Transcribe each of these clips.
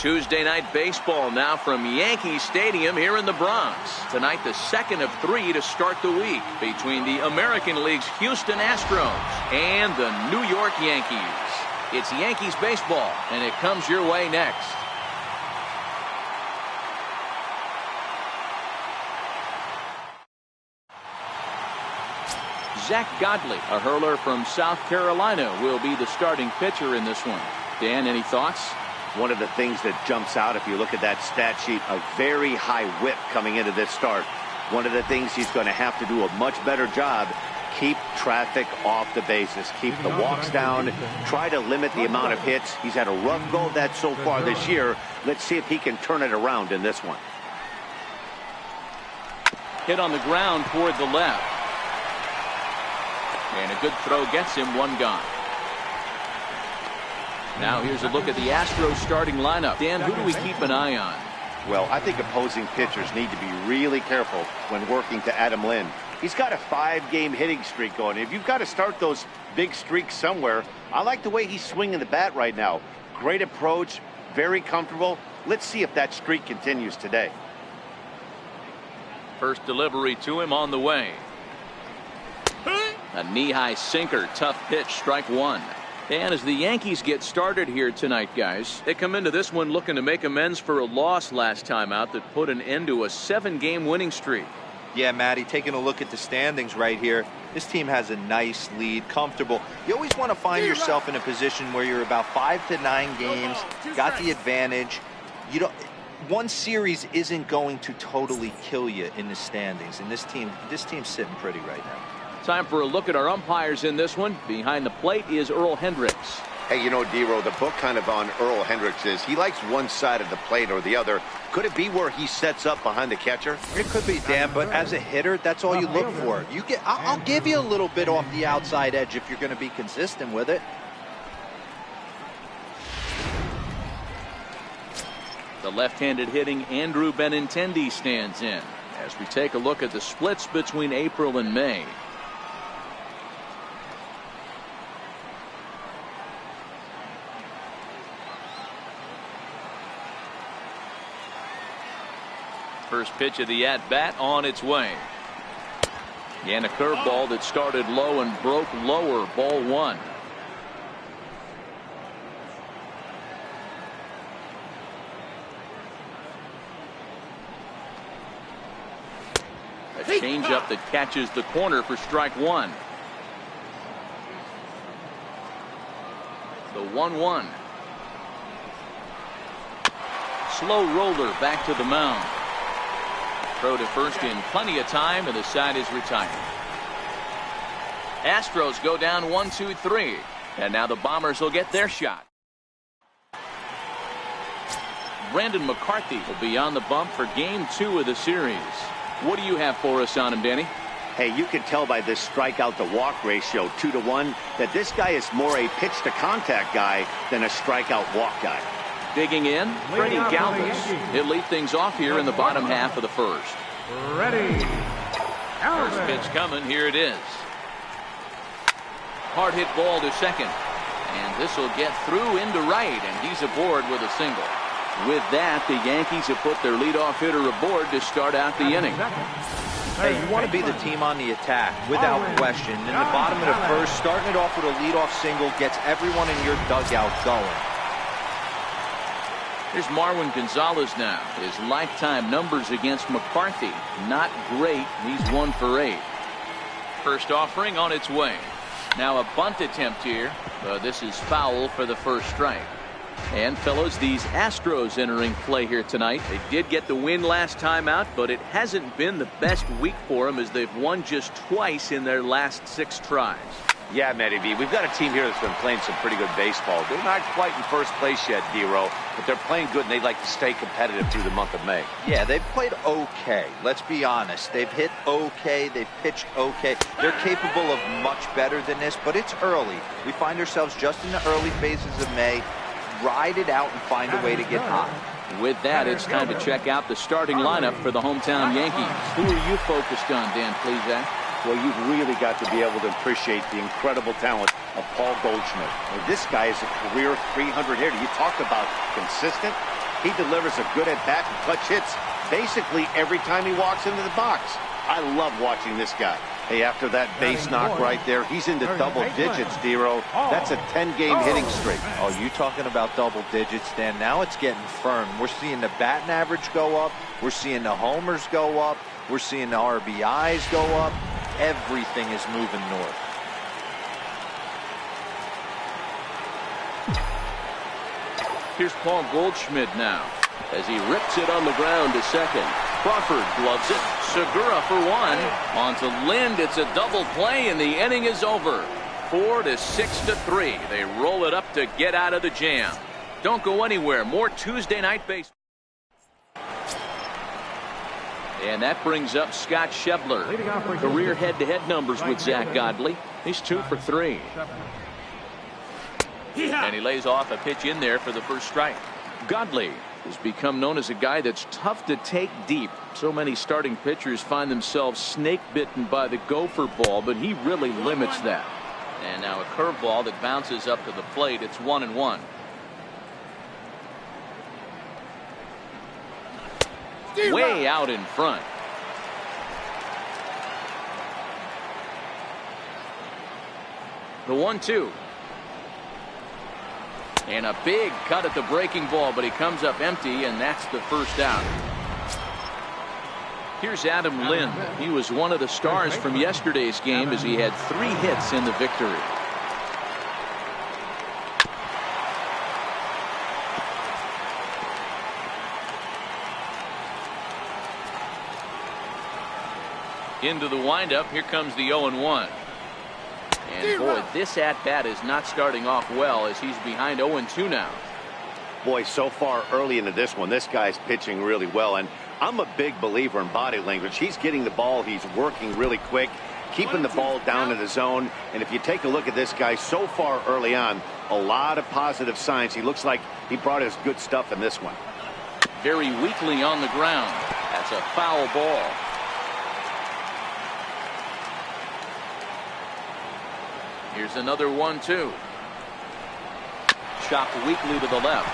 Tuesday night baseball now from Yankee Stadium here in the Bronx. Tonight, the second of 3 to start the week between the American League's Houston Astros and the New York Yankees. It's Yankees baseball, and it comes your way next. Zach Godley, a hurler from South Carolina, will be the starting pitcher in this one. Dan, any thoughts? One of the things that jumps out if you look at that stat sheet, a very high whip coming into this start. One of the things he's going to have to do a much better job, keep traffic off the bases, keep the walks down, try to limit the amount of hits. He's had a rough go of that so far this year. Let's see if he can turn it around in this one. Hit on the ground toward the left. And a good throw gets him, one gone. Now here's a look at the Astros starting lineup. Dan, who do we keep an eye on? Well, I think opposing pitchers need to be really careful when working to Adam Lynn. He's got a 5-game hitting streak going. If you've got to start those big streaks somewhere, I like the way he's swinging the bat right now. Great approach, very comfortable. Let's see if that streak continues today. First delivery to him on the way. A knee-high sinker, tough pitch, strike one. And as the Yankees get started here tonight, guys, they come into this one looking to make amends for a loss last time out that put an end to a 7-game winning streak. Yeah, Matty, taking a look at the standings right here, this team has a nice lead, comfortable. You always want to find yourself in a position where you're about 5 to 9 games, got the advantage. You don't. One series isn't going to totally kill you in the standings, and this team's sitting pretty right now. Time for a look at our umpires in this one. Behind the plate is Earl Hendricks. Hey, you know, D-Row, the book kind of on Earl Hendricks is he likes one side of the plate or the other. Could it be where he sets up behind the catcher? It could be, Dan, but as a hitter, that's all you look for. I'll give you a little bit off the outside edge if you're going to be consistent with it. The left-handed hitting Andrew Benintendi stands in as we take a look at the splits between April and May. First pitch of the at-bat on its way. And a curveball that started low and broke lower, ball one. A changeup that catches the corner for strike one. The 1-1. Slow roller back to the mound. Throw to first in plenty of time, and the side is retired. Astros go down 1-2-3, and now the Bombers will get their shot. Brandon McCarthy will be on the bump for game 2 of the series. What do you have for us on him, Danny? Hey, you can tell by this strikeout to walk ratio 2-to-1 that this guy is more a pitch to contact guy than a strikeout walk guy. Digging in, Freddie Galvis. He'll lead things off here in the bottom half of the first. Ready. First pitch coming. Here it is. Hard hit ball to second. And this will get through into right, and he's aboard with a single. With that, the Yankees have put their leadoff hitter aboard to start out the inning. Hey, you want to be the team on the attack, without question. In the bottom of the first, starting it off with a leadoff single gets everyone in your dugout going. Here's Marwin Gonzalez now. His lifetime numbers against McCarthy, not great. He's 1 for 8. First offering on its way. Now a bunt attempt here. This is foul for the first strike. And fellows, these Astros entering play here tonight. They did get the win last time out, but it hasn't been the best week for them as they've won just twice in their last 6 tries. Yeah, Matty B, we've got a team here that's been playing some pretty good baseball. They're not quite in first place yet, D-Row, but they're playing good, and they'd like to stay competitive through the month of May. Yeah, they've played okay. Let's be honest. They've hit okay. They've pitched okay. They're capable of much better than this, but it's early. We find ourselves just in the early phases of May. Ride it out and find a way to get hot. With that, it's time to check out the starting lineup for the hometown Yankees. Who are you focused on, Dan, please, Zach? Well, you've really got to be able to appreciate the incredible talent of Paul Goldschmidt. Well, this guy is a career 300 hitter. You talk about consistent. He delivers a good at-bat and clutch hits basically every time he walks into the box. I love watching this guy. Hey, after that base knock right there, he's into double digits, Dero. That's a 10-game hitting streak. Oh, you talking about double digits, Dan? Now it's getting firm. We're seeing the batting average go up. We're seeing the homers go up. We're seeing the RBIs go up. Everything is moving north. Here's Paul Goldschmidt now as he rips it on the ground to second. Crawford gloves it. Segura for one. On to Lind. It's a double play, and the inning is over. 4-6-3. They roll it up to get out of the jam. Don't go anywhere. More Tuesday night baseball. And that brings up Scott Schebler. Career head-to-head numbers with Zach Godley. He's 2 for 3. And he lays off a pitch in there for the first strike. Godley has become known as a guy that's tough to take deep. So many starting pitchers find themselves snake bitten by the gopher ball, but he really limits that. And now a curveball that bounces up to the plate. It's 1-1. Way out in front. The 1-2. And a big cut at the breaking ball, but he comes up empty, and that's the first out. Here's Adam Lind. He was one of the stars from yesterday's game as he had 3 hits in the victory. Into the windup. Here comes the 0-1. And boy, this at-bat is not starting off well as he's behind 0-2 now. Boy, so far early into this one, this guy's pitching really well. And I'm a big believer in body language. He's getting the ball. He's working really quick, keeping the ball down in the zone. And if you take a look at this guy so far early on, a lot of positive signs. He looks like he brought his good stuff in this one. Very weakly on the ground. That's a foul ball. Here's another 1-2. Chopped weakly to the left.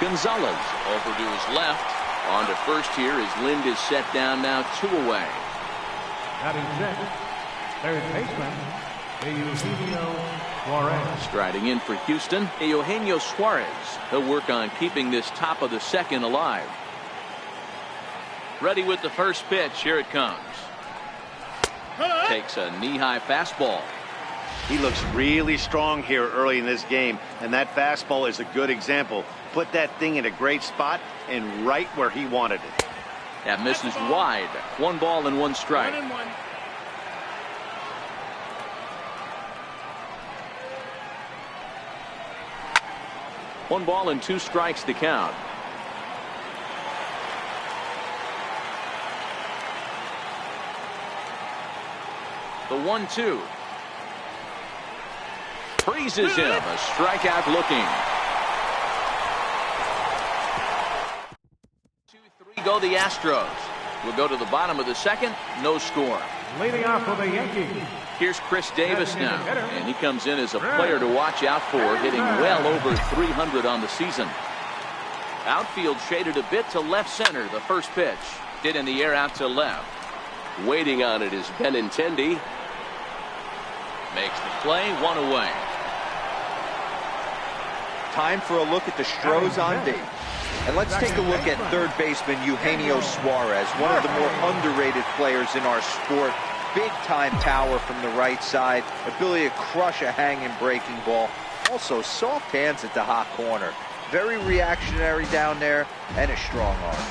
Gonzalez over to his left. On to first here as Lind is set down now, 2 away. Batting sixth, third baseman, Eugenio Suarez. Striding in for Houston, Eugenio Suarez. He'll work on keeping this top of the second alive. Ready with the first pitch. Here it comes. Takes a knee-high fastball. He looks really strong here early in this game, and that fastball is a good example. Put that thing in a great spot and right where he wanted it. That misses wide. 1 ball and 1 strike. 1-1. One ball and 2 strikes to count. The 1-2. Freezes him. A strikeout looking. 2-3 go the Astros. We'll go to the bottom of the second. No score. Leading off for the Yankees. Here's Chris Davis now, and he comes in as a player to watch out for, hitting well over 300 on the season. Outfield shaded a bit to left center. The first pitch hit in the air out to left. Waiting on it is Benintendi. Makes the play, 1 away. Time for a look at the Stros on base. And let's take a look at third baseman Eugenio Suarez, one of the more underrated players in our sport. Big time power from the right side, ability to crush a hanging breaking ball. Also soft hands at the hot corner. Very reactionary down there and a strong arm.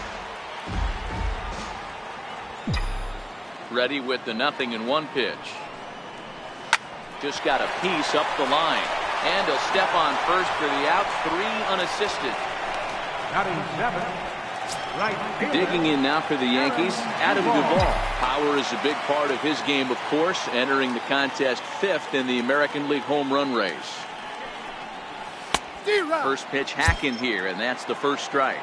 Ready with the 0-1 pitch. Just got a piece up the line. And he'll step on first for the out. 3 unassisted. Batting seventh, right fielder. Digging in now for the Yankees, Adam Duvall. Power is a big part of his game, of course, entering the contest 5th in the American League home run race. First pitch hacking here, and that's the first strike.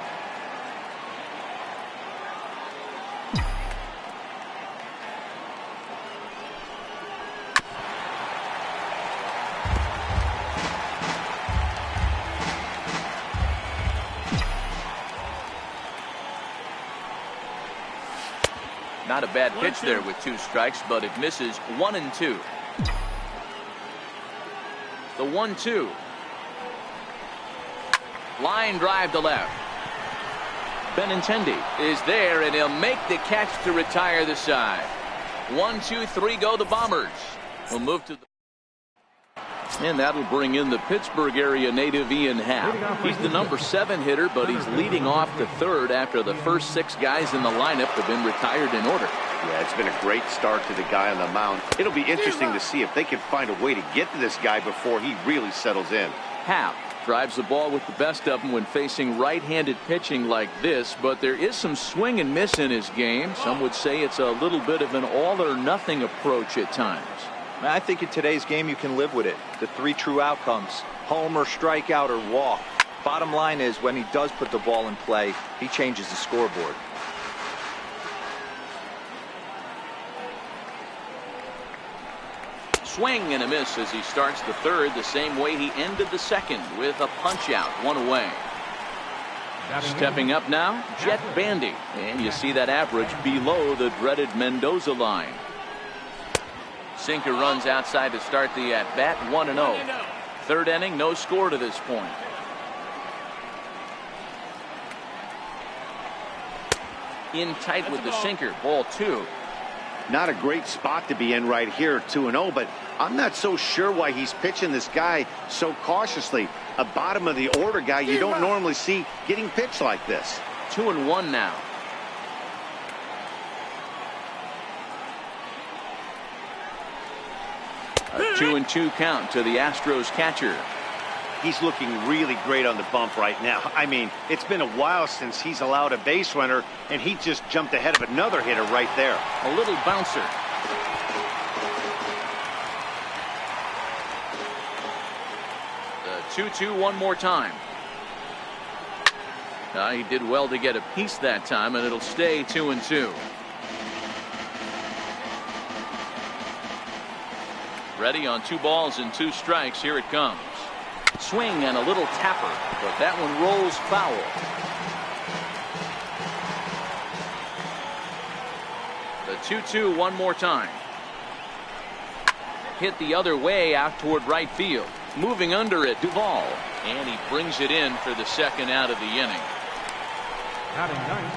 Not a bad pitch there with 2 strikes, but it misses 1-2. The 1-2. Line drive to left. Benintendi is there, and he'll make the catch to retire the side. 1, 2, 3 go the Bombers. We'll move to the... And that'll bring in the Pittsburgh area native Ian Happ. He's the number 7 hitter, but he's leading off the third after the first 6 guys in the lineup have been retired in order. Yeah, it's been a great start to the guy on the mound. It'll be interesting to see if they can find a way to get to this guy before he really settles in. Happ drives the ball with the best of them when facing right-handed pitching like this, but there is some swing and miss in his game. Some would say it's a little bit of an all-or-nothing approach at times. I think in today's game you can live with it. The 3 true outcomes: homer, strikeout, or walk. Bottom line is, when he does put the ball in play, he changes the scoreboard. Swing and a miss as he starts the third, the same way he ended the second, with a punch out, 1 away. Stepping up now, Jet Bandy, and you see that average below the dreaded Mendoza line. Sinker runs outside to start the at-bat, 1-0. Third inning, no score to this point. In tight with the sinker, ball 2. Not a great spot to be in right here, 2-0, but I'm not so sure why he's pitching this guy so cautiously. A bottom of the order guy you don't normally see getting pitched like this. 2-1 now. A 2-2 count to the Astros catcher. He's looking really great on the bump right now. I mean, it's been a while since he's allowed a base runner, and he just jumped ahead of another hitter right there. A little bouncer. The 2-2 one more time. He did well to get a piece that time, and it'll stay 2-2. Ready on 2 balls and 2 strikes. Here it comes. Swing and a little tapper, but that one rolls foul. The 2-2 one more time. Hit the other way out toward right field. Moving under it, Duvall. And he brings it in for the second out of the inning. Batting ninth,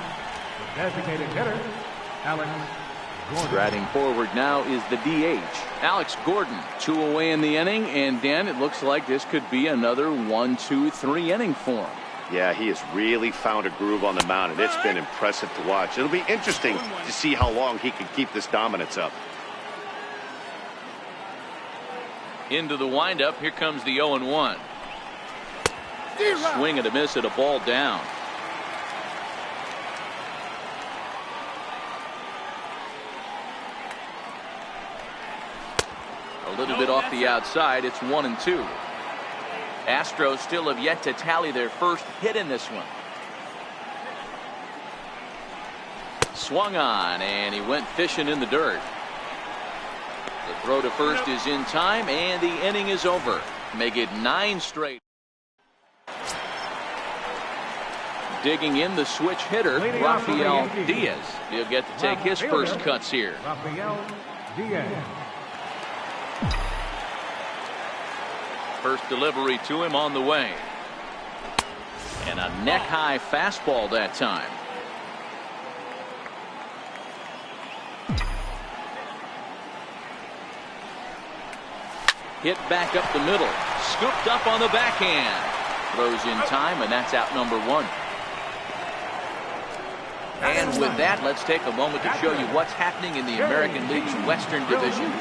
the designated hitter, Alex Gordon. Striding forward now is the DH, Alex Gordon. 2 away in the inning, and Dan, it looks like this could be another 1, 2, 3 inning for him. Yeah, he has really found a groove on the mound, and it's been impressive to watch. It'll be interesting to see how long he can keep this dominance up. Into the windup, here comes the 0-1. Swing and a miss at a ball down. A little bit off the outside. It's 1-2. Astros still have yet to tally their first hit in this one. Swung on, and he went fishing in the dirt. The throw to first is in time, and the inning is over. Make it 9 straight. Digging in the switch hitter, Rafael Diaz. He'll get to take his first cuts here. Rafael Diaz. First delivery to him on the way. And a neck-high fastball that time. Hit back up the middle. Scooped up on the backhand. Throws in time, and that's out number 1. And with that, let's take a moment to show you what's happening in the American League's Western Division.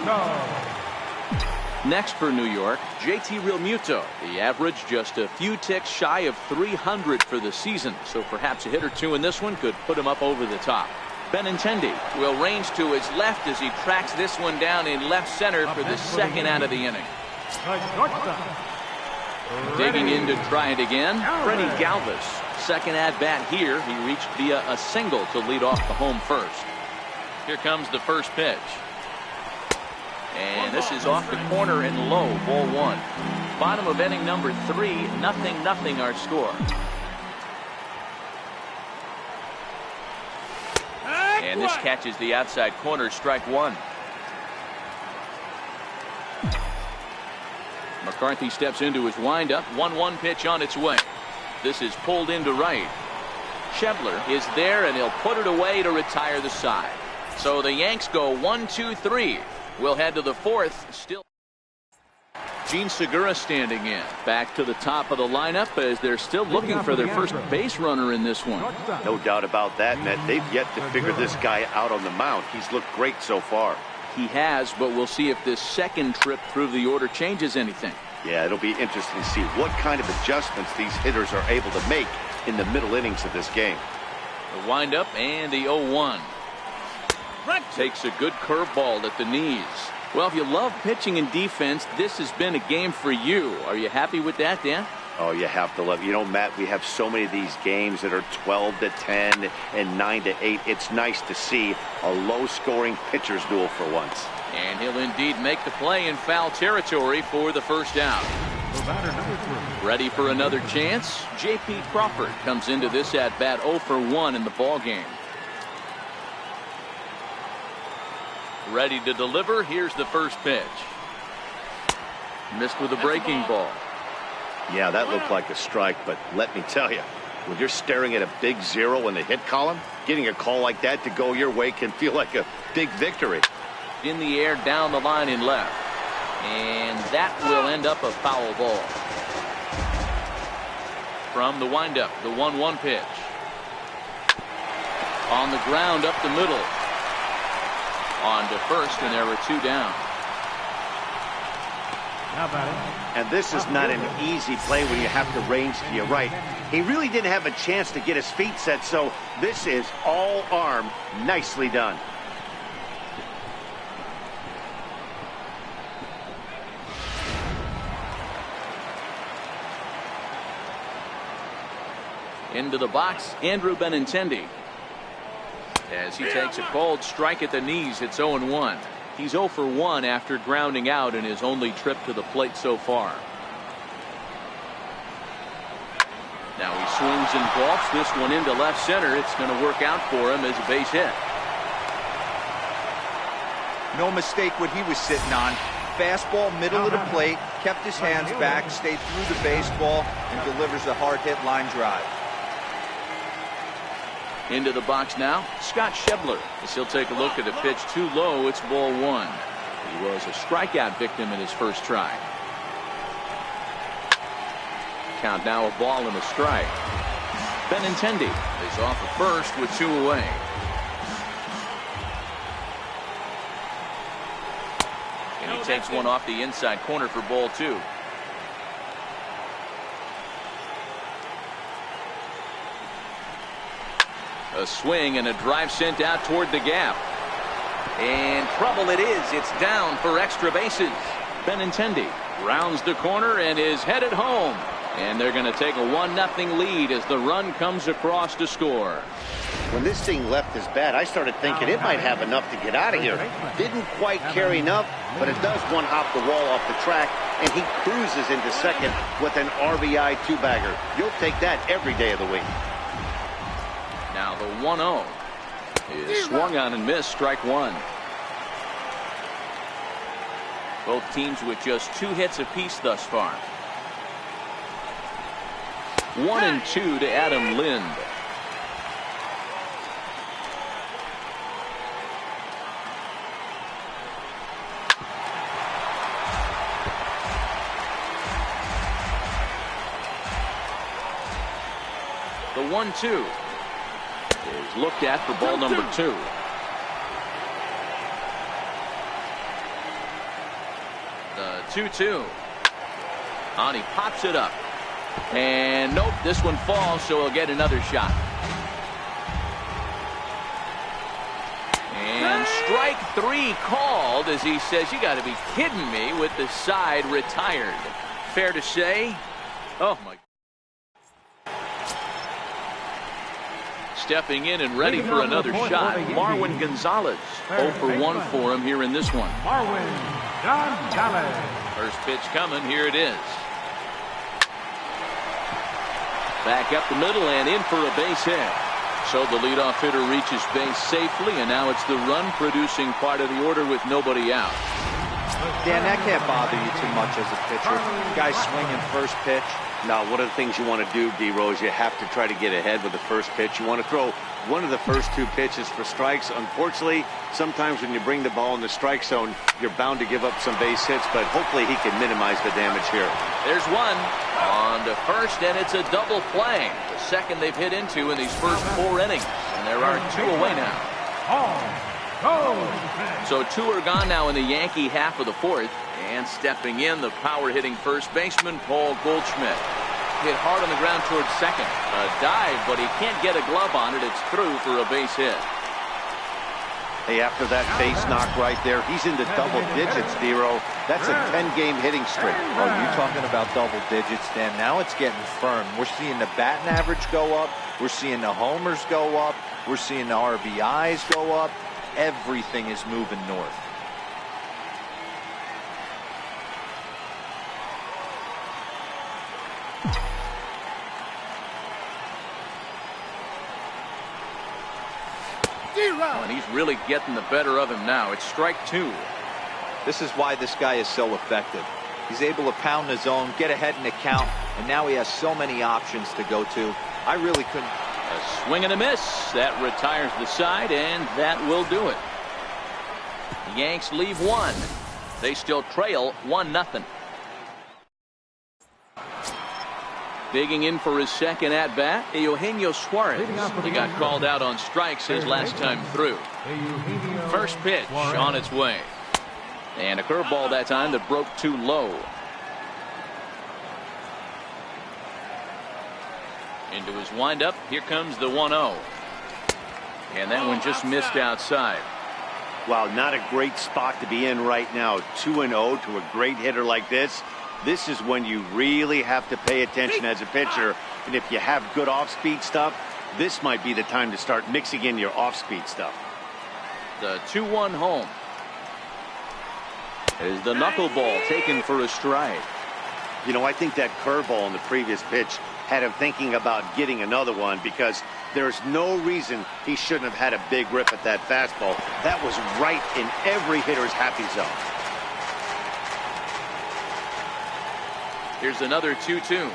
Next for New York, JT Realmuto. The average just a few ticks shy of 300 for the season, so perhaps a hit or 2 in this one could put him up over the top. Benintendi will range to his left as he tracks this one down in left center for the second out of the inning. Digging in to try it again, Freddie Galvis. Second at bat here. He reached via a single to lead off the home first. Here comes the first pitch. And this is off the corner and low, ball 1. Bottom of inning number 3, 0-0 our score. And And this catches the outside corner, strike one. McCarthy steps into his windup. 1-1 pitch on its way. This is pulled into right. Schebler is there, and he'll put it away to retire the side. So the Yanks go 1-2-3. We'll head to the fourth. Still Gene Segura standing in. Back to the top of the lineup as they're still looking for their first base runner in this one. No doubt about that, Matt. They've yet to figure this guy out on the mound. He's looked great so far. He has, but we'll see if this second trip through the order changes anything. Yeah, it'll be interesting to see what kind of adjustments these hitters are able to make in the middle innings of this game. The windup and the 0-1. Takes a good curveball at the knees. Well, if you love pitching and defense, this has been a game for you. Are you happy with that, Dan? Oh, you have to love it. You know, Matt, we have so many of these games that are 12-10 and 9-8. It's nice to see a low-scoring pitcher's duel for once. And he'll indeed make the play in foul territory for the first out. Ready for another chance? J.P. Crawford comes into this at-bat 0 for 1 in the ballgame. Ready to deliver. Here's the first pitch. Missed with a breaking ball. Yeah, that looked like a strike, but let me tell you, when you're staring at a big 0 in the hit column, getting a call like that to go your way can feel like a big victory. In the air, down the line in left. And that will end up a foul ball. From the windup, the 1-1 pitch. On the ground, up the middle. On to first, and there were 2 down. And this is not an easy play when you have to range to your right. He really didn't have a chance to get his feet set, so this is all arm. Nicely done. Into the box, Andrew Benintendi. As he takes a cold strike at the knees, it's 0-1. He's 0 for 1 after grounding out in his only trip to the plate so far. Now he swings and vaults this one into left center. It's going to work out for him as a base hit. No mistake what he was sitting on. Fastball, middle of the plate, kept his hands back, stayed through the baseball, and delivers a hard hit line drive. Into the box now, Scott Schebler. As he'll take a look at a pitch too low, it's ball 1. He was a strikeout victim in his first try. Count now, a ball and a strike. Benintendi is off at first with 2 away. And he takes one off the inside corner for ball 2. A swing and a drive sent out toward the gap. And trouble it is. It's down for extra bases. Benintendi rounds the corner and is headed home. And they're going to take a 1-0 lead as the run comes across to score. When this thing left his bat, I started thinking it might have enough to get out of here. Didn't quite carry enough, but it does one-hop the wall off the track, and he cruises into second with an RBI 2-bagger. You'll take that every day of the week. Now the 1-0 is swung on and missed, strike 1. Both teams with just 2 hits apiece thus far. 1-2 to Adam Lind. The 1-2 is looked at for ball number 2. The 2-2. And he pops it up. And nope, this one falls, so he'll get another shot. And strike 3 called as he says, you got to be kidding me, with the side retired. Fair to say? Oh my. Stepping in and ready for another shot, Marwin Gonzalez. 0 for 1 for him here in this one. Marwin Gonzalez. First pitch coming, here it is. Back up the middle and in for a base hit. So the leadoff hitter reaches base safely, and now it's the run-producing part of the order with nobody out. Dan, that can't bother you too much as a pitcher. Guy swinging first pitch. Now, one of the things you want to do, D-Rose, you have to try to get ahead with the first pitch. You want to throw one of the first two pitches for strikes. Unfortunately, sometimes when you bring the ball in the strike zone, you're bound to give up some base hits, but hopefully he can minimize the damage here. There's one on to first, and it's a double play. The second they've hit into in these first 4 innings, and there are 2 away now. So 2 are gone now in the Yankee half of the 4th, and stepping in, the power-hitting first baseman, Paul Goldschmidt. Hit hard on the ground towards second. A dive, but he can't get a glove on it. It's through for a base hit. Hey, after that base knock right there, he's into double digits, D-Ro. That's a 10-game hitting streak. Oh, you talking about double digits, Dan. Now it's getting firm. We're seeing the batting average go up. We're seeing the homers go up. We're seeing the RBIs go up. Everything is moving north. And he's really getting the better of him now. It's strike 2. This is why this guy is so effective. He's able to pound the zone, get ahead in the count, and now he has so many options to go to. I really couldn't. A swing and a miss. That retires the side, and that will do it. The Yanks leave 1. They still trail 1-0. Digging in for his second at-bat, Eugenio Suarez. He got called out on strikes his last time through. First pitch on its way. And a curveball that time that broke too low. Into his windup. Here comes the 1-0. And that one just missed outside. Wow, not a great spot to be in right now. 2-0 to a great hitter like this. This is when you really have to pay attention as a pitcher. And if you have good off-speed stuff, this might be the time to start mixing in your off-speed stuff. The 2-1 home. Is the knuckleball taken for a strike. You know, I think that curveball in the previous pitch had him thinking about getting another one, because there's no reason he shouldn't have had a big rip at that fastball. That was right in every hitter's happy zone. Here's another 2-2.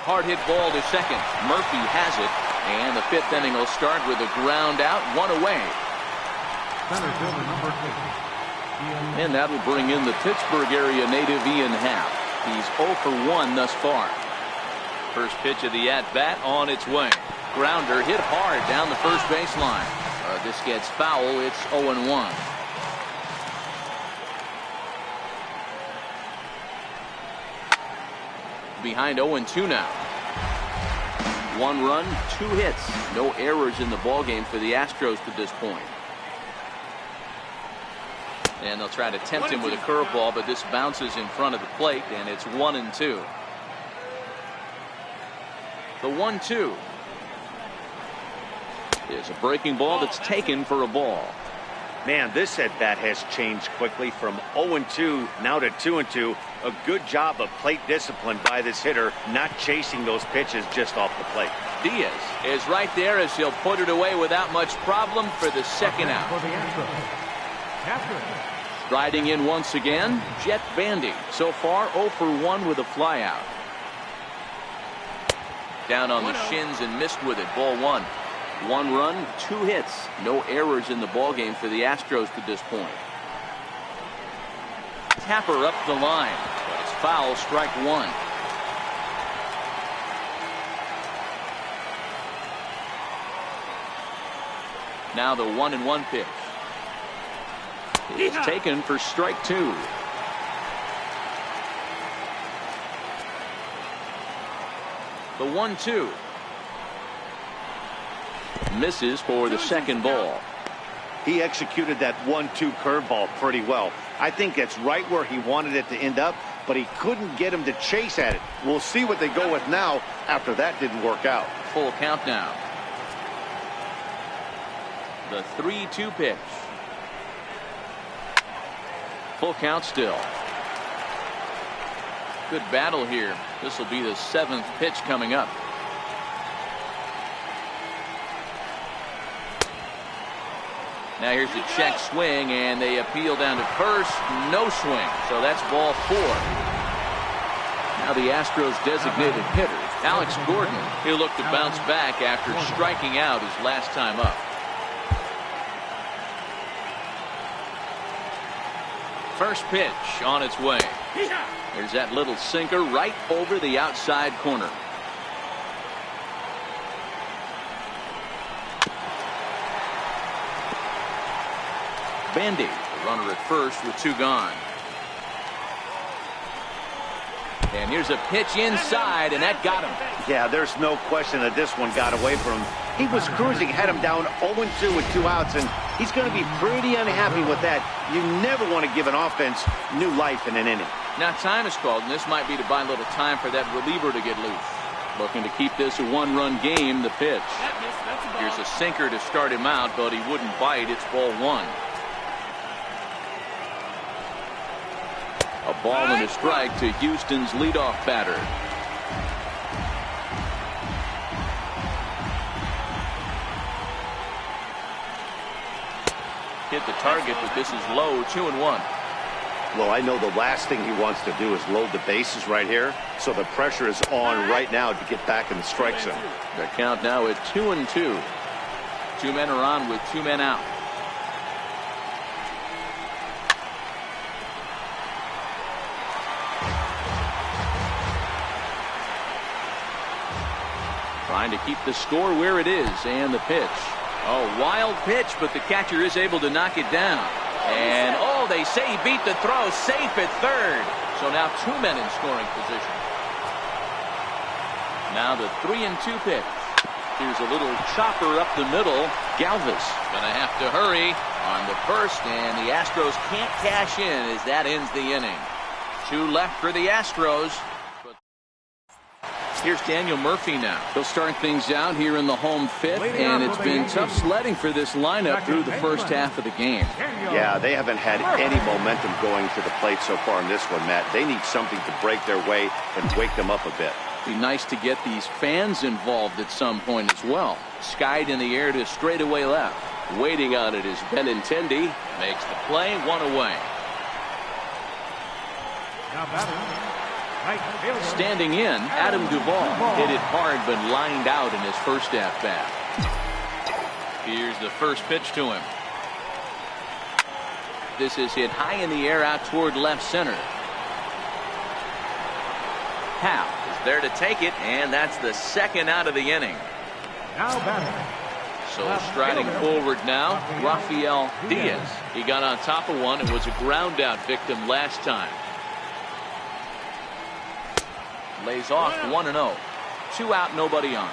Hard hit ball to second. Murphy has it, and the 5th inning will start with a ground out, 1 away. And that will bring in the Pittsburgh area native Ian Happ. He's 0 for 1 thus far. First pitch of the at-bat on its way. Grounder hit hard down the first baseline. This gets foul. It's 0-1. Behind 0-2 now. 1 run, 2 hits. No errors in the ballgame for the Astros to this point. And they'll try to tempt him with a curveball, but this bounces in front of the plate, and it's 1-2. The 1-2 is a breaking ball that's taken for a ball. Man, this at bat has changed quickly from 0-2 now to 2-2. A good job of plate discipline by this hitter, not chasing those pitches just off the plate. Diaz is right there as he'll put it away without much problem for the second out. Riding in once again, Jet Bandy. So far 0 for 1 with a flyout. Down on the shins and missed with it. Ball 1. 1 run, 2 hits. No errors in the ballgame for the Astros to this point. Tapper up the line, but it's foul, strike 1. Now the 1-1 pitch. It's taken for strike 2. The 1-2. Misses for the second ball. He executed that 1-2 curveball pretty well. I think that's right where he wanted it to end up, but he couldn't get him to chase at it. We'll see what they go with now after that didn't work out. Full count now. The 3-2 pitch. Full count still. Good battle here. This will be the 7th pitch coming up. Now here's a check swing, and they appeal down to first. No swing, so that's ball 4. Now the Astros designated hitter, Alex Gordon. He'll look to bounce back after striking out his last time up. First pitch on its way. There's that little sinker right over the outside corner. Bandy, the runner at first with 2 gone. And here's a pitch inside, and that got him. Yeah, there's no question that this one got away from him. He was cruising, had him down 0-2 with 2 outs, and he's going to be pretty unhappy with that. You never want to give an offense new life in an inning. Now time is called, and this might be to buy a little time for that reliever to get loose. Looking to keep this a 1-run game. The pitch. Here's a sinker to start him out, but he wouldn't bite. It's ball 1. A ball and a strike to Houston's leadoff batter. Hit the target, but this is low. 2-1. Well, I know the last thing he wants to do is load the bases right here, so the pressure is on right now to get back in the strike zone. The count now at 2-2. 2 men are on with 2 men out. Trying to keep the score where it is, and the pitch. Oh, wild pitch, but the catcher is able to knock it down. And, oh, they say he beat the throw, safe at third. So now 2 men in scoring position. Now the 3-2 pitch. Here's a little chopper up the middle. Galvis gonna have to hurry on the first, and the Astros can't cash in as that ends the inning. 2 left for the Astros. Here's Daniel Murphy now. He'll start things out here in the home 5th, and it's been tough sledding for this lineup through the first half of the game. Yeah, they haven't had any momentum going to the plate so far in this one, Matt. They need something to break their way and wake them up a bit. Be nice to get these fans involved at some point as well. Skied in the air to straightaway left. Waiting on it is Benintendi. Makes the play, 1 away. Now batting. Standing in, Adam Duvall hit it hard but lined out in his first at-bat. Here's the first pitch to him. This is hit high in the air out toward left center. Howe is there to take it, and that's the 2nd out of the inning. Now batting. So striding forward now, Rafael Diaz. He got on top of one and was a ground out victim last time. Lays off 1-0. 2 out, nobody on.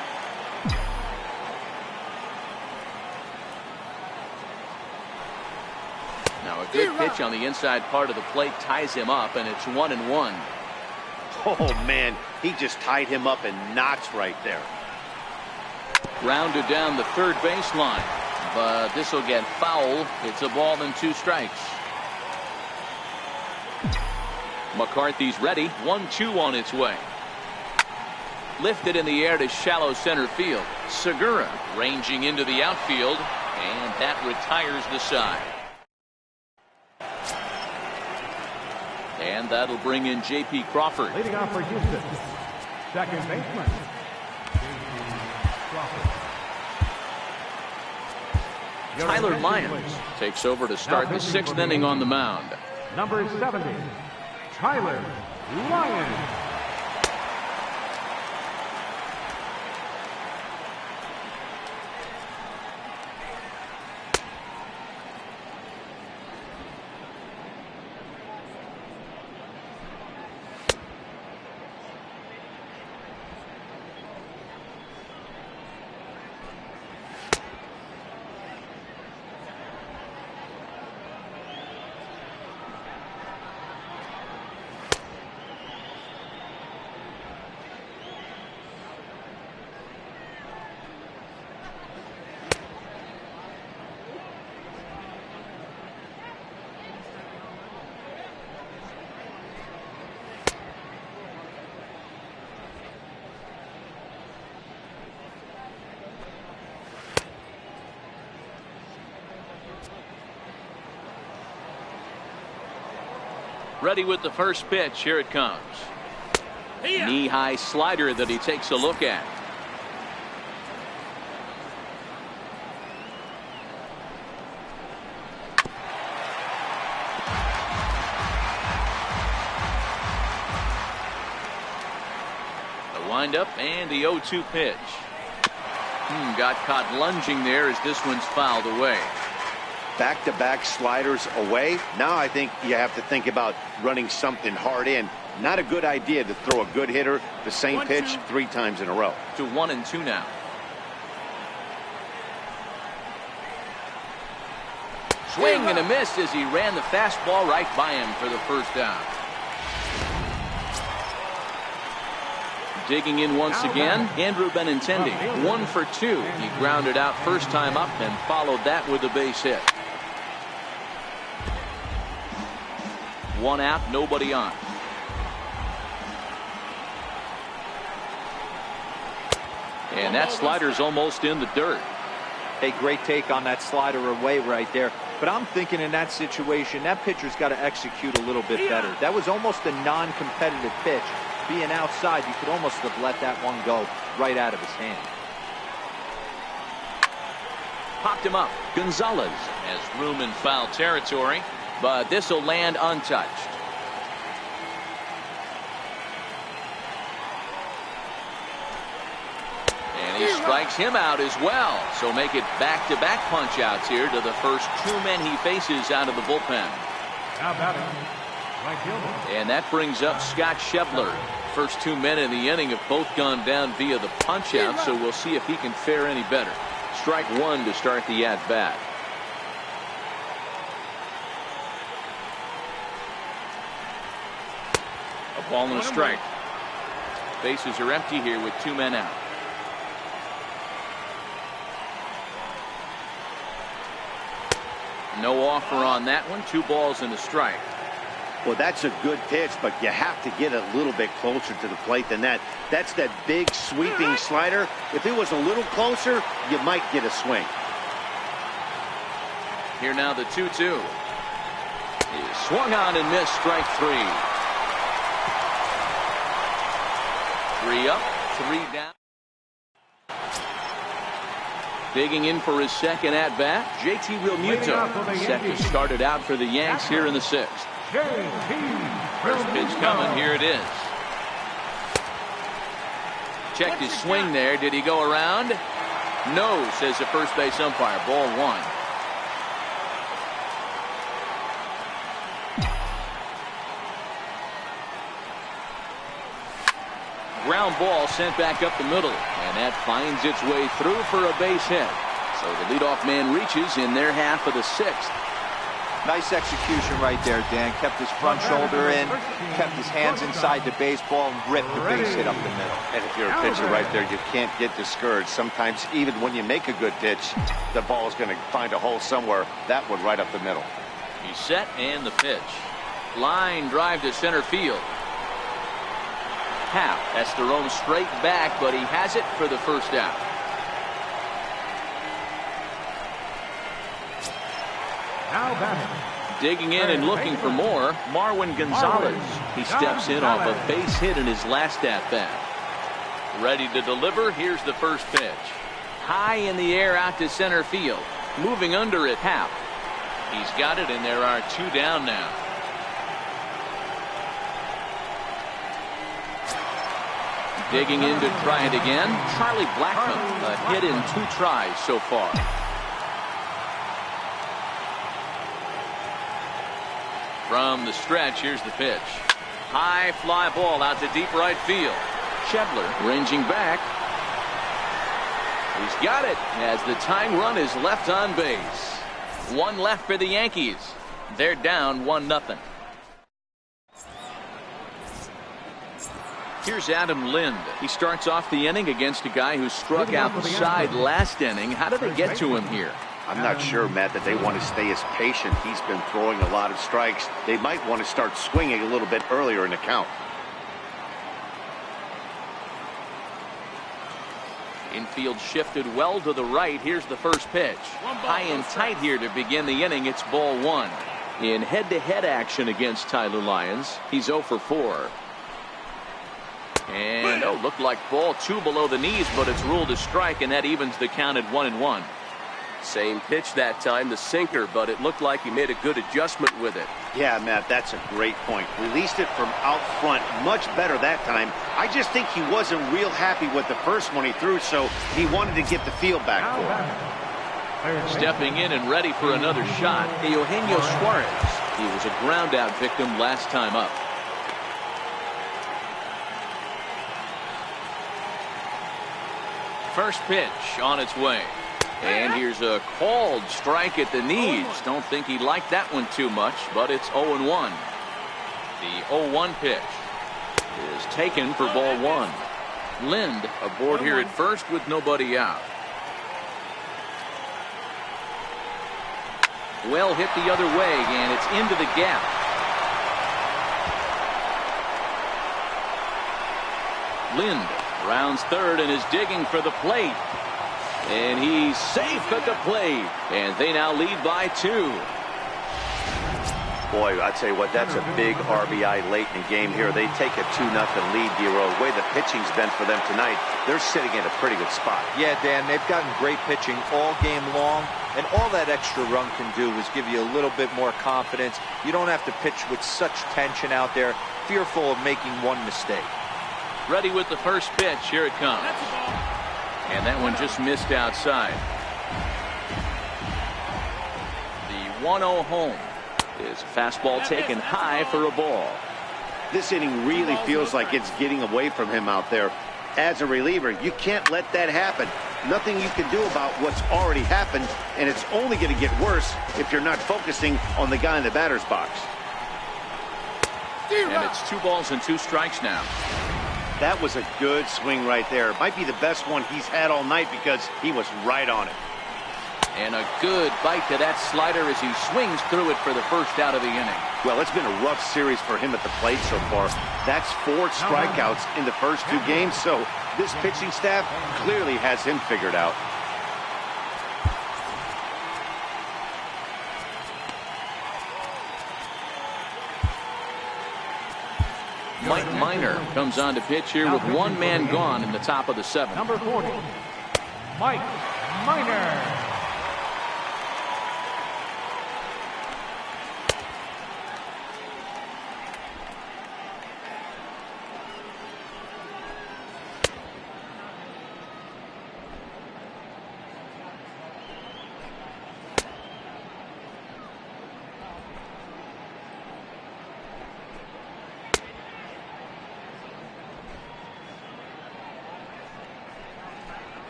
Now a good pitch on the inside part of the plate ties him up, and it's 1-1. Oh, man, he just tied him up in knots right there. Grounded down the third baseline, but this will get foul. It's a ball and 2 strikes. McCarthy's ready. 1-2 on its way. Lifted in the air to shallow center field. Segura ranging into the outfield, and that retires the side. And that'll bring in J.P. Crawford. Leading off for Houston, second baseman, J.P. Crawford. Tyler Lyons takes over to start the 6th inning on the mound. Number 70, Tyler Lyons. Ready with the first pitch. Here it comes. Knee-high slider that he takes a look at. The windup and the 0-2 pitch. Got caught lunging there as this one's fouled away. Back-to-back sliders away. Now I think you have to think about running something hard in. Not a good idea to throw a good hitter the same pitch 3 times in a row. To 1-2 now. Swing and a miss as he ran the fastball right by him for the first down. Digging in once again, Andrew Benintendi, 1 for 2. He grounded out first time up and followed that with a base hit. 1 out, nobody on. And that slider's almost in the dirt. A great take on that slider away right there. But I'm thinking in that situation, that pitcher's got to execute a little bit better. That was almost a non-competitive pitch. Being outside, you could almost have let that one go right out of his hand. Popped him up. Gonzalez has room in foul territory, but this will land untouched. And he strikes him out as well. So make it back-to-back punch-outs here to the first 2 men he faces out of the bullpen. How about it? And that brings up Scott Schebler. First 2 men in the inning have both gone down via the punch-out, so we'll see if he can fare any better. Strike 1 to start the at-bat. A ball and a strike. Bases are empty here with 2 men out. No offer on that one. 2 balls and a strike. Well, that's a good pitch, but you have to get a little bit closer to the plate than that. That's that big sweeping slider. If it was a little closer, you might get a swing. Here now the 2-2. He swung on and missed, strike 3. 3 up, 3 down. Digging in for his second at-bat, JT Realmuto. Set to start it out for the Yanks here in the 6th. First pitch coming. Here it is. Checked his swing there. Did he go around? No, says the first base umpire. Ball 1. Ground ball sent back up the middle, and that finds its way through for a base hit. So the leadoff man reaches in their half of the 6th. Nice execution right there, Dan. Kept his front shoulder in, kept his hands inside the baseball, and ripped the base hit up the middle. And if you're a pitcher right there, you can't get discouraged. Sometimes even when you make a good pitch, the ball is going to find a hole somewhere. That one right up the middle. He's set, and the pitch. Line drive to center field. Happ has to roam straight back, but he has it for the first out. Digging in and looking for more, Marwin Gonzalez. He steps in off a base hit in his last at-bat. Ready to deliver. Here's the first pitch. High in the air out to center field. Moving under it, Happ. He's got it, and there are 2 down now. Digging in to try it again, Charlie Blackmon. A hit in 2 tries so far. From the stretch, here's the pitch. High fly ball out to deep right field. Schebler ranging back. He's got it as the tying run is left on base. 1 left for the Yankees. They're down 1-0. Here's Adam Lind. He starts off the inning against a guy who struck out the side last inning. How did they get to him here? I'm not sure, Matt, that they want to stay as patient. He's been throwing a lot of strikes. They might want to start swinging a little bit earlier in the count. Infield shifted well to the right. Here's the first pitch. High and tight here to begin the inning. It's ball 1. In head-to-head action against Tyler Lyons, he's 0 for 4. And looked like ball 2 below the knees, but it's ruled a strike, and that evens the count at 1-1. Same pitch that time, the sinker, but it looked like he made a good adjustment with it. Yeah, Matt, that's a great point. Released it from out front much better that time. I just think he wasn't real happy with the first one he threw, so he wanted to get the feel back for it. Stepping in and ready for another shot, Eugenio Suarez. He was a ground-out victim last time up. First pitch on its way. And here's a called strike at the knees. Don't think he liked that one too much, but it's 0-1. The 0-1 pitch is taken for ball 1. Lind aboard here at first with nobody out. Well hit the other way, and it's into the gap. Lind rounds third and is digging for the plate. And he's safe at the plate. And they now lead by 2. Boy, I'd tell you what, that's a big RBI late in the game here. They take a 2-0 lead, D-Row. The way the pitching's been for them tonight, they're sitting in a pretty good spot. Yeah, Dan, they've gotten great pitching all game long, and all that extra run can do is give you a little bit more confidence. You don't have to pitch with such tension out there, fearful of making one mistake. Ready with the first pitch. Here it comes. And that one just missed outside. The 1-0 home is a fastball taken high for a ball. This inning really feels like it's getting away from him out there. As a reliever, you can't let that happen. Nothing you can do about what's already happened, and it's only going to get worse if you're not focusing on the guy in the batter's box. And it's 2 balls and 2 strikes now. That was a good swing right there. Might be the best one he's had all night because he was right on it. And a good bite to that slider as he swings through it for the first out of the inning. Well, it's been a rough series for him at the plate so far. That's 4 strikeouts in the first 2 games, so this pitching staff clearly has him figured out. Mike Minor comes on to pitch here with 1 man gone in the top of the 7th. Number 40, Mike Minor.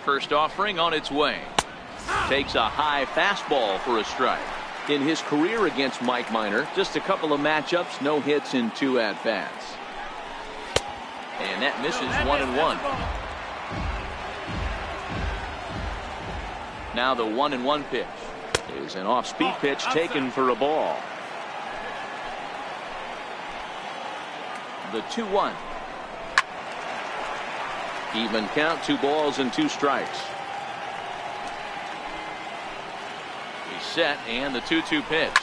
First offering on its way. Takes a high fastball for a strike. In his career against Mike Minor, just a couple of matchups, no hits in 2 at-bats. And that misses 1-1. Now the 1-1 pitch is an off-speed pitch taken for a ball. The 2-1. Even count, 2 balls and 2 strikes. He's set, and the 2-2 pitch.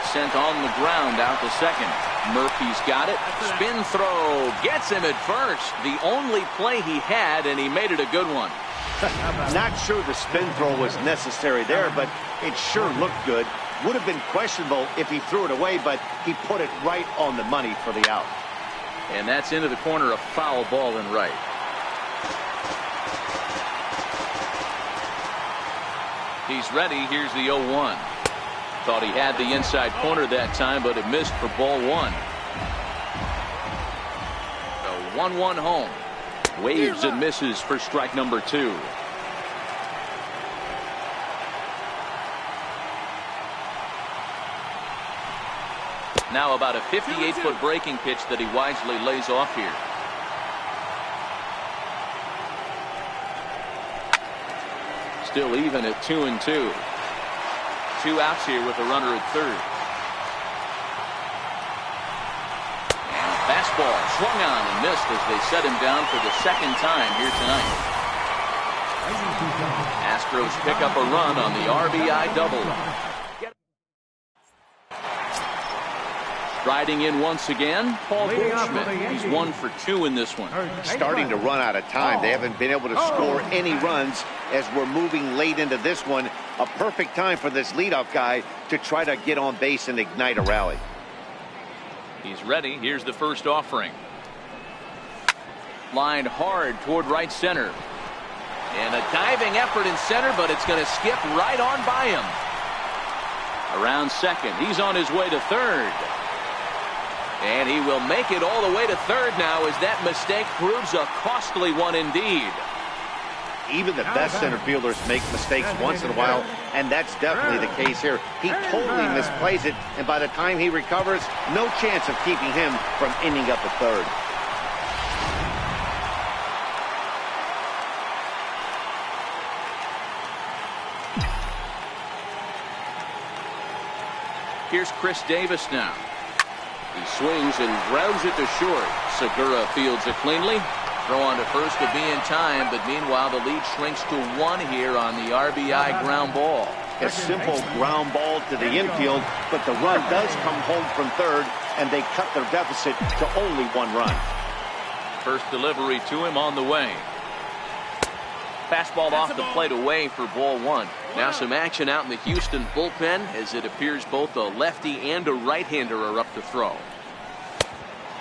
Sent on the ground out to second. Murphy's got it. Spin throw gets him at first. The only play he had, and he made it a good one. Not sure the spin throw was necessary there, but it sure looked good. Would have been questionable if he threw it away, but he put it right on the money for the out. And that's into the corner, a foul ball and right. He's ready. Here's the 0-1. Thought he had the inside corner that time, but it missed for ball 1. The 1-1 home. Waves and misses for strike number 2. Now about a 58-foot breaking pitch that he wisely lays off here. still even at 2-2. 2 outs here with a runner at third. And a fastball swung on and missed as they set him down for the second time here tonight. Astros pick up a run on the RBI double. Striding in once again, Paul Goldschmidt. He's 1 for 2 in this one. Starting to run out of time. They haven't been able to score any runs as we're moving late into this one. A perfect time for this leadoff guy to try to get on base and ignite a rally. He's ready. Here's the first offering. Lined hard toward right center. And a diving effort in center, but it's going to skip right on by him. Around second. He's on his way to third. And he will make it all the way to third now as that mistake proves a costly one indeed. Even the best center fielders make mistakes once in a while, and that's definitely the case here. He totally misplays it, and by the time he recovers, no chance of keeping him from ending up at third. Here's Chris Davis now. He swings and grounds it to short. Segura fields it cleanly. Throw on to first to be in time, but meanwhile the lead shrinks to 1 here on the RBI ground ball. A simple ground ball to the infield, but the run does come home from third, and they cut their deficit to only 1 run. First delivery to him on the way. Fastball off the plate away for ball 1. Now some action out in the Houston bullpen as it appears both a lefty and a right-hander are up to throw.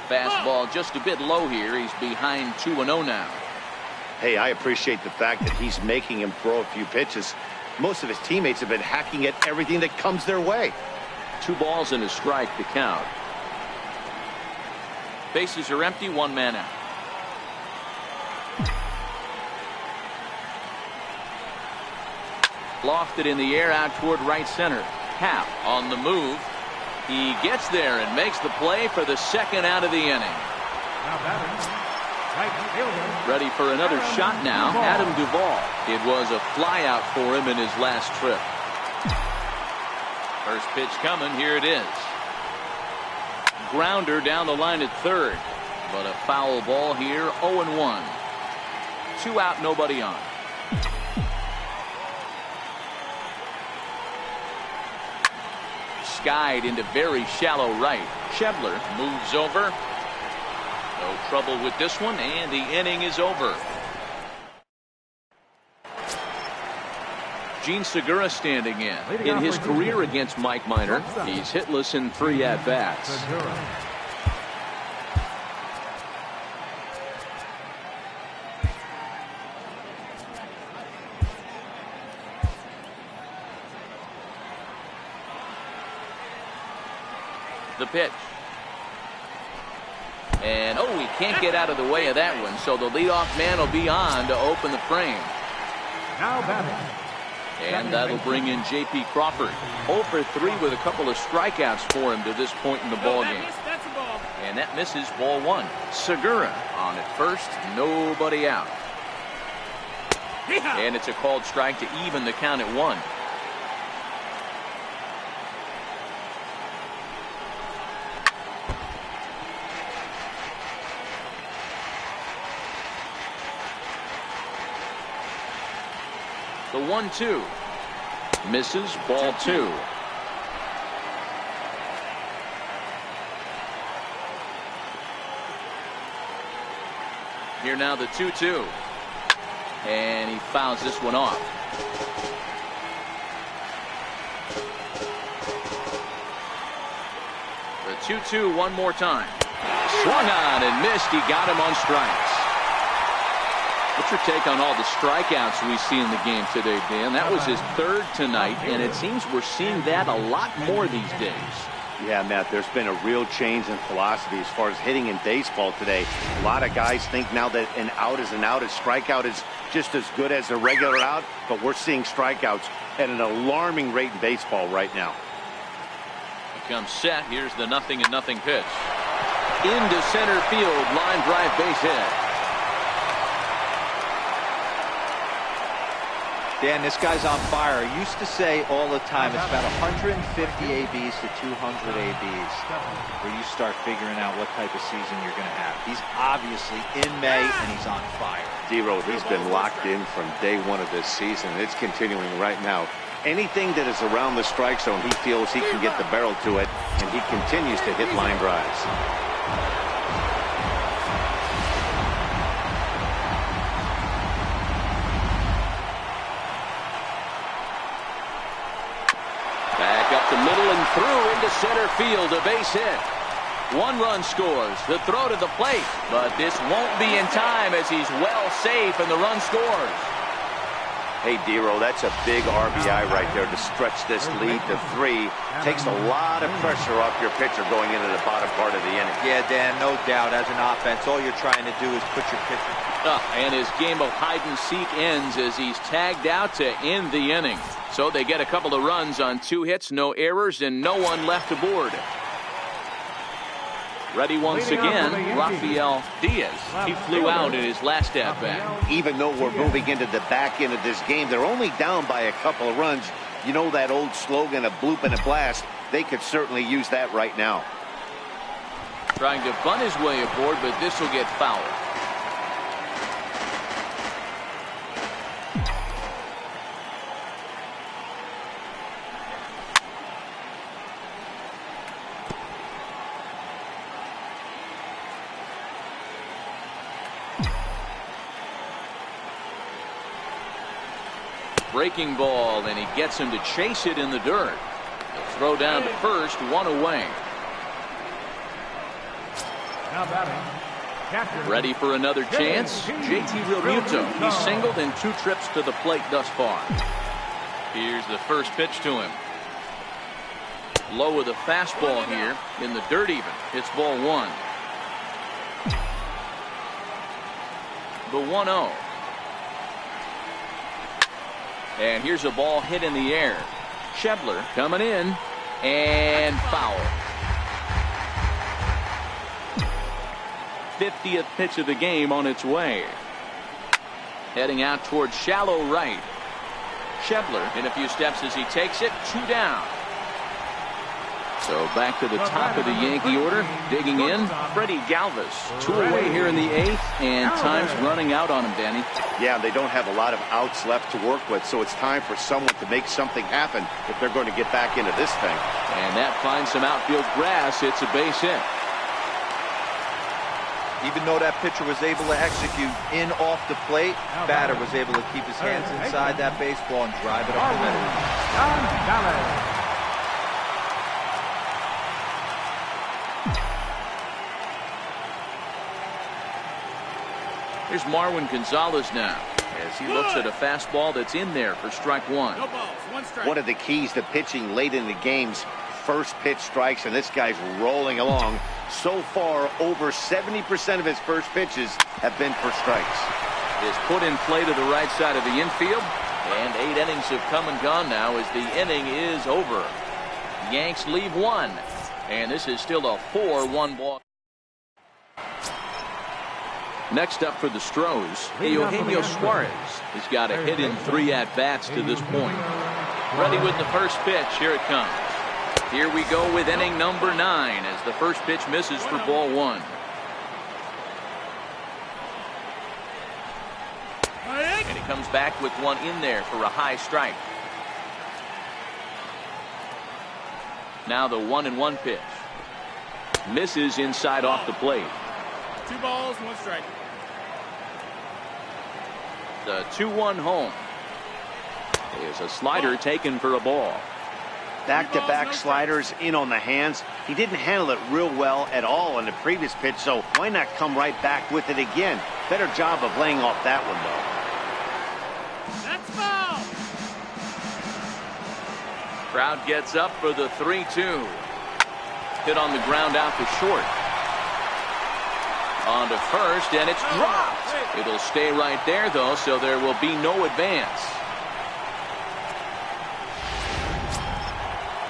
Fastball just a bit low here. He's behind 2-0 now. Hey, I appreciate the fact that he's making him throw a few pitches. Most of his teammates have been hacking at everything that comes their way. 2 balls and a strike to count. Bases are empty, 1 man out. Lofted in the air out toward right center. Happ on the move. He gets there and makes the play for the second out of the inning. Ready for another shot now, Adam Duvall. It was a fly out for him in his last trip. First pitch coming, here it is. Grounder down the line at third, but a foul ball here, 0-1. 2 out, nobody on. Skied into very shallow right. Schebler moves over. No trouble with this one, and the inning is over. Gene Segura standing in. In his career against Mike Minor, he's hitless in 3 at-bats. The pitch. And he can't get out of the way of that one, so the leadoff man will be on to open the frame. Now batting. And that'll bring in J.P. Crawford. 0 for 3 with a couple of strikeouts for him to this point in the ballgame. And that misses ball 1. Segura on at first, nobody out. And it's a called strike to even the count at 1. The 1-2 misses, ball 2. Here now the 2-2, and he fouls this one off. The 2-2 one more time. Swung on and missed. He got him on strikes. What's your take on all the strikeouts we see in the game today, Dan? That was his 3rd tonight, and it seems we're seeing that a lot more these days. Yeah, Matt, there's been a real change in philosophy as far as hitting in baseball today. A lot of guys think now that an out is an out, a strikeout is just as good as a regular out, but we're seeing strikeouts at an alarming rate in baseball right now. He comes set. Here's the 0-0 pitch. Into center field, line drive base hit. Dan, this guy's on fire. I used to say all the time, it's about 150 ABs to 200 ABs where you start figuring out what type of season you're going to have. He's obviously in May, and he's on fire. D-Row, he's been locked in from day one of this season. It's continuing right now. Anything that is around the strike zone, he feels he can get the barrel to it, and he continues to hit line drives. Back up the middle and through into center field. A base hit. 1 run scores. The throw to the plate. But this won't be in time as he's well safe and the run scores. Hey, D-Row, that's a big RBI right there to stretch this lead to 3. Takes a lot of pressure off your pitcher going into the bottom part of the inning. Yeah, Dan, no doubt. As an offense, all you're trying to do is put your pitcher. And his game of hide-and-seek ends as he's tagged out to end the inning. So they get a couple of runs on 2 hits, no errors, and no one left aboard. Ready once again, Rafael Diaz. He flew out in his last at-bat. Even though we're moving into the back end of this game, they're only down by a couple of runs. You know that old slogan, a bloop and a blast. They could certainly use that right now. Trying to bunt his way aboard, but this will get fouled. Breaking ball, and he gets him to chase it in the dirt. The throw down to first, 1 away. Now batting. Ready for another chance. JT Realmuto. He's singled in 2 trips to the plate thus far. Here's the first pitch to him. Low with a fastball here in the dirt even. It's ball 1. The 1-0. And here's a ball hit in the air. Schebler coming in and foul. 50th pitch of the game on its way. Heading out towards shallow right. Schebler in a few steps as he takes it. 2 down. So back to the top of the Yankee order. Digging in, Freddie Galvis. 2 away here in the 8th, and time's running out on him, Danny. Yeah, they don't have a lot of outs left to work with, so it's time for someone to make something happen if they're going to get back into this thing. And that finds some outfield grass. It's a base hit. Even though that pitcher was able to execute in off the plate, batter was able to keep his hands inside that baseball and drive it up the middle. Here's Marwin Gonzalez now as he looks at a fastball that's in there for strike 1. No balls, 1 strike. One of the keys to pitching late in the games, first pitch strikes, and this guy's rolling along. So far, over 70% of his first pitches have been for strikes. Is put in play to the right side of the infield, and 8 innings have come and gone now as the inning is over. Yanks leave 1, and this is still a 4-1 ball. Next up for the Astros, Eugenio Suarez has got a hit in 3 at-bats to this point. Ready with the first pitch. Here it comes. Here we go with inning number 9 as the first pitch misses for ball 1. And he comes back with one in there for a high strike. Now the 1-1 pitch. Misses inside off the plate. 2 balls, 1 strike. The 2-1 home. There's a slider taken for a ball. Back-to-back sliders in on the hands. He didn't handle it real well at all on the previous pitch, so why not come right back with it again? Better job of laying off that one, though. That's foul. Crowd gets up for the 3-2. Hit on the ground out to short. On to first, and it's dropped. It'll stay right there, though, so there will be no advance.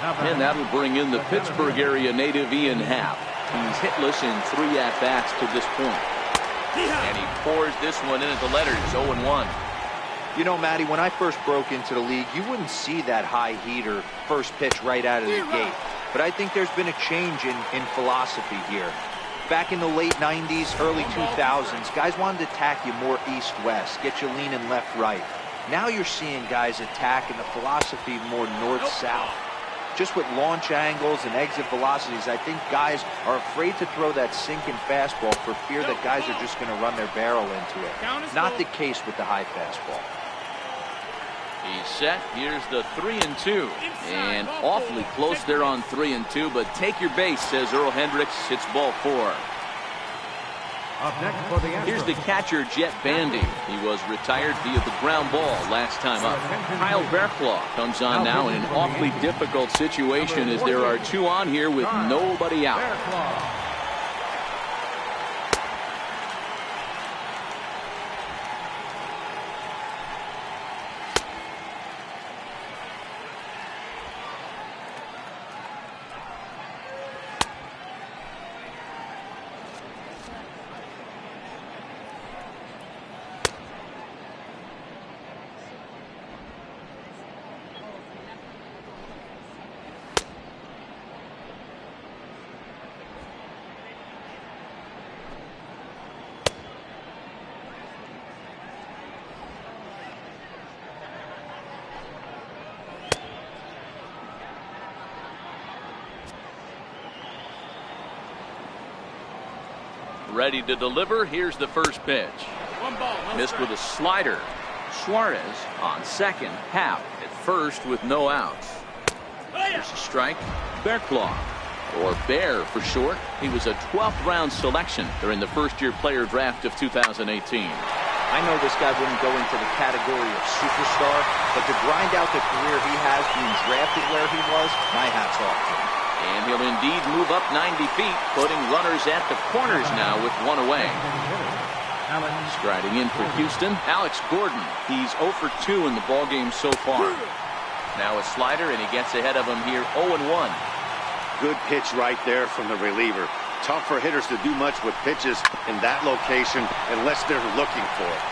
And that'll bring in the Pittsburgh area native Ian Happ. He's hitless in 3 at-bats to this point. And he pours this one in at the letters, 0-1. You know, Matty, when I first broke into the league, you wouldn't see that high heater first pitch right out of the gate. But I think there's been a change in philosophy here. Back in the late 90s, early 2000s, guys wanted to attack you more east-west, get you leaning left-right. Now you're seeing guys attacking the philosophy more north-south. Just with launch angles and exit velocities, I think guys are afraid to throw that sinking fastball for fear that guys are just going to run their barrel into it. Not the case with the high fastball. He's set. Here's the 3-2. And awfully close there on 3-2, but take your base, says Earl Hendricks. It's ball 4. Up next for the Astros. Here's the catcher, Jet Bandy. He was retired via the ground ball last time up. Kyle Bearclaw comes on now in an awfully difficult situation as there are 2 on here with nobody out. Bearclaw. Ready to deliver. Here's the first pitch. 1 ball, 1 Missed strike. with a slider. Suarez on second. Happ at first with no outs. Here's a strike. Bearclaw, or Bear for short. He was a 12th round selection during the first-year player draft of 2018. I know this guy wouldn't go into the category of superstar, but to grind out the career he has being drafted where he was, my hat's off to him. And he'll indeed move up 90 feet, putting runners at the corners now with 1 away. Striding in for Houston, Alex Gordon. He's 0 for 2 in the ballgame so far. Now a slider, and he gets ahead of him here 0-1. Good pitch right there from the reliever. Tough for hitters to do much with pitches in that location unless they're looking for it.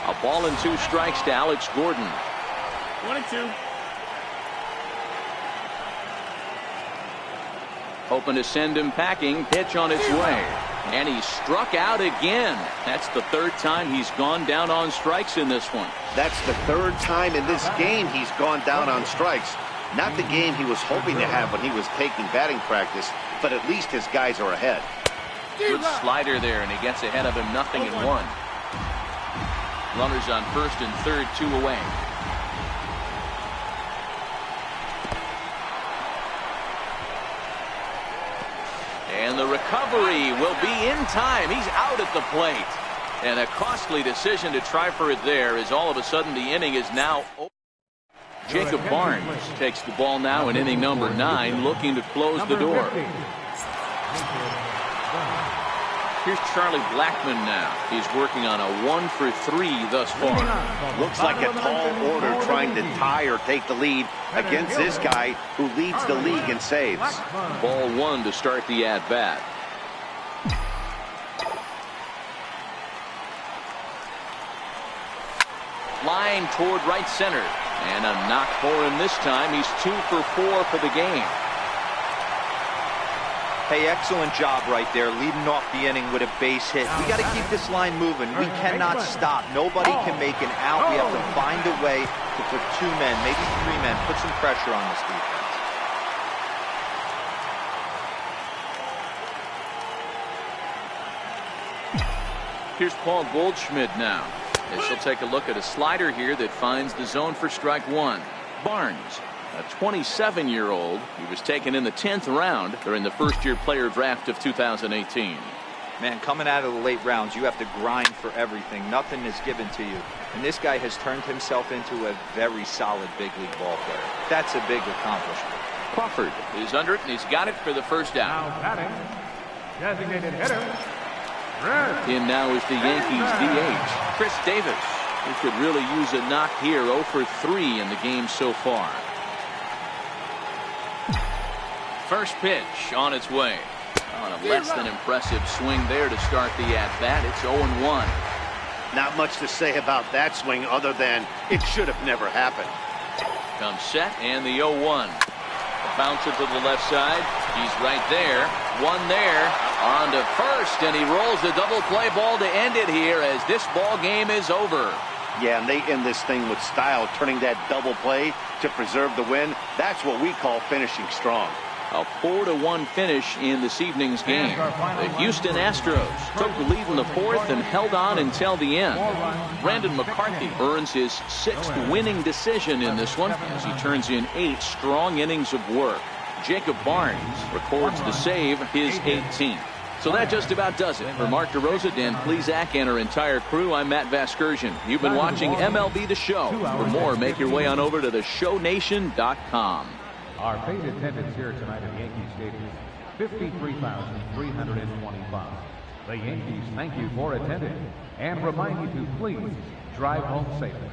A ball and 2 strikes to Alex Gordon. 1-2. Hoping to send him packing. Pitch on its way. And he struck out again. That's the 3rd time he's gone down on strikes in this one. That's the 3rd time in this game he's gone down on strikes. Not the game he was hoping to have when he was taking batting practice, but at least his guys are ahead. Good slider there, and he gets ahead of him 0-1. Runners on first and third, 2 away. And the recovery will be in time. He's out at the plate. And a costly decision to try for it there, as all of a sudden the inning is now over. Jacob Barnes takes the ball now in inning number 9, looking to close the door. Here's Charlie Blackmon now. He's working on a 1 for 3 thus far. Looks like a tall order trying to tie or take the lead against this guy who leads the league in saves. Ball 1 to start the at-bat. Line toward right center. And a knock for him this time. He's 2 for 4 for the game. Hey, excellent job right there, leading off the inning with a base hit. We got to keep this line moving. We cannot stop. Nobody can make an out. We have to find a way to put 2 men, maybe 3 men, put some pressure on this defense. Here's Paul Goldschmidt now, as he'll take a look at a slider here that finds the zone for strike 1. Barnes, a 27-year-old. He was taken in the 10th round during the first-year player draft of 2018. Man, coming out of the late rounds, you have to grind for everything. Nothing is given to you. And this guy has turned himself into a very solid big league ball player. That's a big accomplishment. Crawford is under it, and he's got it for the first out. Now batting, designated hitter, In now is the Yankees DH, Chris Davis, who could really use a knock here. 0 for 3 in the game so far. First pitch on its way. On a less than impressive swing there to start the at-bat. It's 0-1. Not much to say about that swing other than it should have never happened. Comes set and the 0-1. Bouncer to the left side. He's right there. One there. On to first, and he rolls the double play ball to end it here as this ball game is over. Yeah, and they end this thing with style, turning that double play to preserve the win. That's what we call finishing strong. A 4-1 finish in this evening's game. The Houston Astros took the lead in the fourth and held on until the end. Brandon McCarthy earns his 6th winning decision in this one as he turns in 8 strong innings of work. Jacob Barnes records the save, his 18th. So that just about does it. For Mark DeRosa, Dan Plesac, and our entire crew, I'm Matt Vasgersian. You've been watching MLB The Show. For more, make your way on over to theshownation.com. Our paid attendance here tonight at Yankee Stadium, 53,325. The Yankees thank you for attending and remind you to please drive home safely.